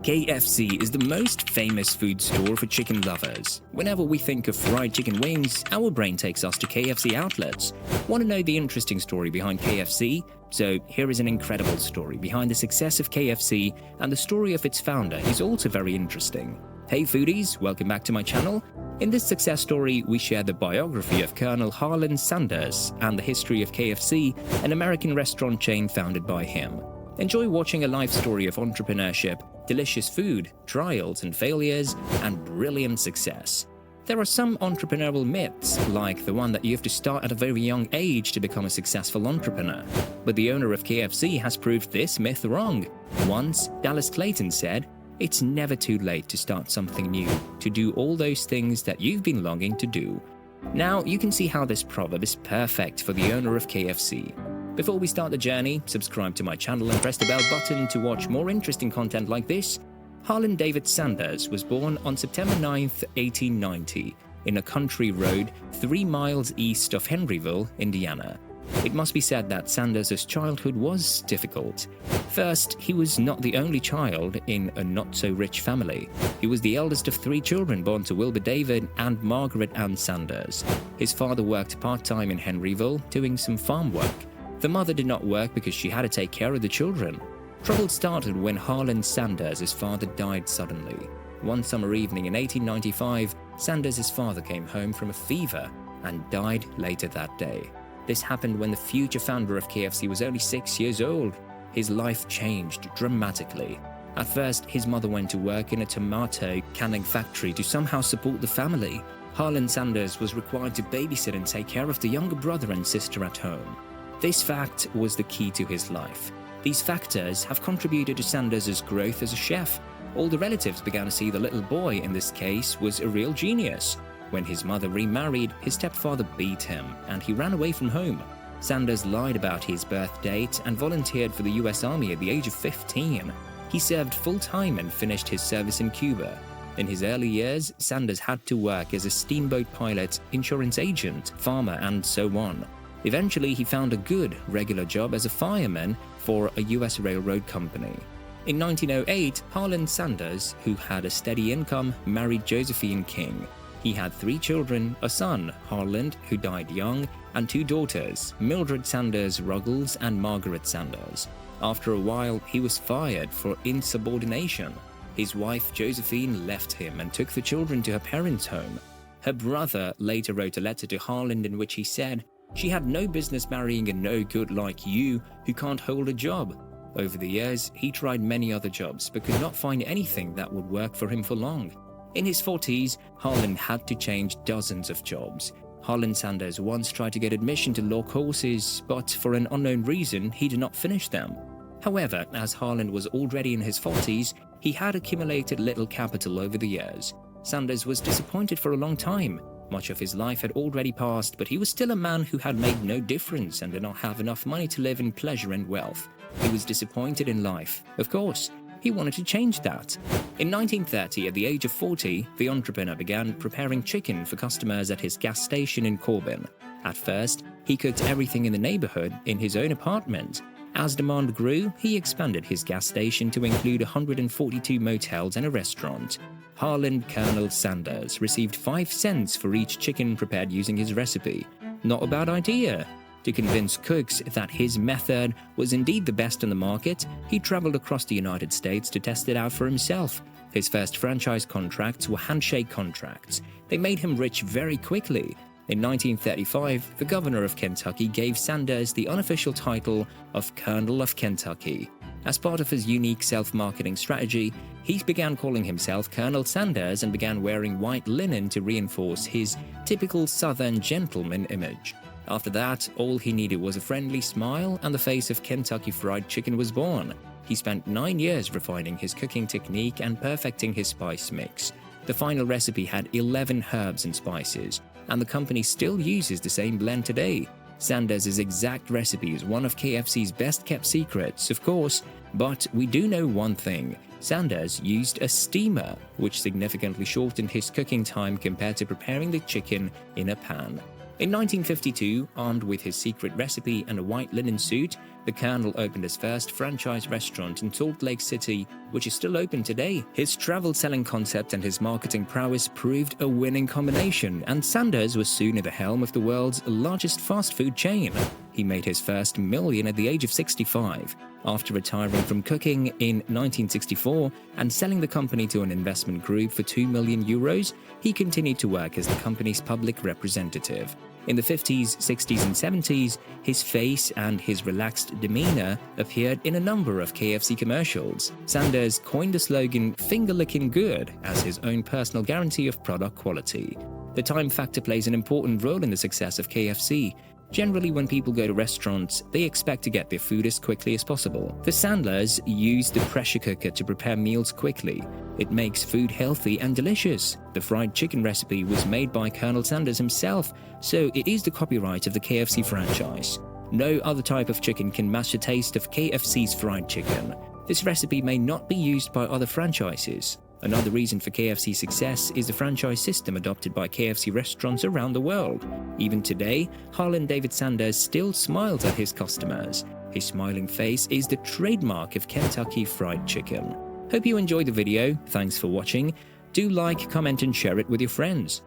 KFC is the most famous food store for chicken lovers. Whenever we think of fried chicken wings, our brain takes us to KFC outlets. Want to know the interesting story behind KFC? So here is an incredible story behind the success of KFC, and the story of its founder is also very interesting. Hey foodies, welcome back to my channel. In this success story, we share the biography of Colonel Harlan Sanders and the history of KFC, an American restaurant chain founded by him. Enjoy watching a life story of entrepreneurship, delicious food, trials and failures, and brilliant success. There are some entrepreneurial myths, like the one that you have to start at a very young age to become a successful entrepreneur. But the owner of KFC has proved this myth wrong. Once, Dallas Clayton said, "It's never too late to start something new, to do all those things that you've been longing to do." Now, you can see how this proverb is perfect for the owner of KFC. Before we start the journey, subscribe to my channel and press the bell button to watch more interesting content like this. Harlan David Sanders was born on September 9th, 1890, in a country road 3 miles east of Henryville, Indiana. It must be said that Sanders' childhood was difficult. First, he was not the only child in a not-so-rich family. He was the eldest of 3 children born to Wilbur David and Margaret Ann Sanders. His father worked part-time in Henryville, doing some farm work. The mother did not work because she had to take care of the children. Trouble started when Harlan Sanders' father died suddenly. One summer evening in 1895, Sanders' father came home from a fever and died later that day. This happened when the future founder of KFC was only 6 years old. His life changed dramatically. At first, his mother went to work in a tomato canning factory to somehow support the family. Harlan Sanders was required to babysit and take care of the younger brother and sister at home. This fact was the key to his life. These factors have contributed to Sanders' growth as a chef. All the relatives began to see the little boy, in this case, was a real genius. When his mother remarried, his stepfather beat him, and he ran away from home. Sanders lied about his birth date and volunteered for the US Army at the age of 15. He served full-time and finished his service in Cuba. In his early years, Sanders had to work as a steamboat pilot, insurance agent, farmer, and so on. Eventually, he found a good, regular job as a fireman for a US railroad company. In 1908, Harlan Sanders, who had a steady income, married Josephine King. He had 3 children, a son, Harlan, who died young, and 2 daughters, Mildred Sanders Ruggles and Margaret Sanders. After a while, he was fired for insubordination. His wife, Josephine, left him and took the children to her parents' home. Her brother later wrote a letter to Harlan in which he said, "She had no business marrying a no-good like you who can't hold a job." Over the years, he tried many other jobs but could not find anything that would work for him for long. In his 40s, Harlan had to change dozens of jobs. Harlan Sanders once tried to get admission to law courses, but for an unknown reason, he did not finish them. However, as Harlan was already in his 40s, he had accumulated little capital over the years. Sanders was disappointed for a long time. Much of his life had already passed, but he was still a man who had made no difference and did not have enough money to live in pleasure and wealth. He was disappointed in life. Of course, he wanted to change that. In 1930, at the age of 40, the entrepreneur began preparing chicken for customers at his gas station in Corbin. At first, he cooked everything in the neighborhood in his own apartment. As demand grew, he expanded his gas station to include 142 motels and a restaurant. Harlan Colonel Sanders received 5 cents for each chicken prepared using his recipe. Not a bad idea. To convince cooks that his method was indeed the best on the market, he traveled across the United States to test it out for himself. His first franchise contracts were handshake contracts. They made him rich very quickly. In 1935, the governor of Kentucky gave Sanders the unofficial title of Colonel of Kentucky. As part of his unique self-marketing strategy, he began calling himself Colonel Sanders and began wearing white linen to reinforce his typical Southern gentleman image. After that, all he needed was a friendly smile and the face of Kentucky Fried Chicken was born. He spent 9 years refining his cooking technique and perfecting his spice mix. The final recipe had 11 herbs and spices, and the company still uses the same blend today. Sanders' exact recipe is one of KFC's best-kept secrets, of course, but we do know one thing. Sanders used a steamer, which significantly shortened his cooking time compared to preparing the chicken in a pan. In 1952, armed with his secret recipe and a white linen suit, The Colonel opened his first franchise restaurant in Salt Lake City, which is still open today. His travel selling concept and his marketing prowess proved a winning combination, and Sanders was soon at the helm of the world's largest fast food chain. He made his first million at the age of 65. After retiring from cooking in 1964 and selling the company to an investment group for €2 million, he continued to work as the company's public representative. In the 50s, 60s, and 70s, his face and his relaxed demeanor appeared in a number of KFC commercials. Sanders coined the slogan "finger-licking good" as his own personal guarantee of product quality. The time factor plays an important role in the success of KFC. Generally, when people go to restaurants, they expect to get their food as quickly as possible. The Sandlers use the pressure cooker to prepare meals quickly. It makes food healthy and delicious. The fried chicken recipe was made by Colonel Sanders himself, so it is the copyright of the KFC franchise. No other type of chicken can match the taste of KFC's fried chicken. This recipe may not be used by other franchises. Another reason for KFC's success is the franchise system adopted by KFC restaurants around the world. Even today, Harlan David Sanders still smiles at his customers. His smiling face is the trademark of Kentucky Fried Chicken. Hope you enjoyed the video. Thanks for watching. Do like, comment, and share it with your friends.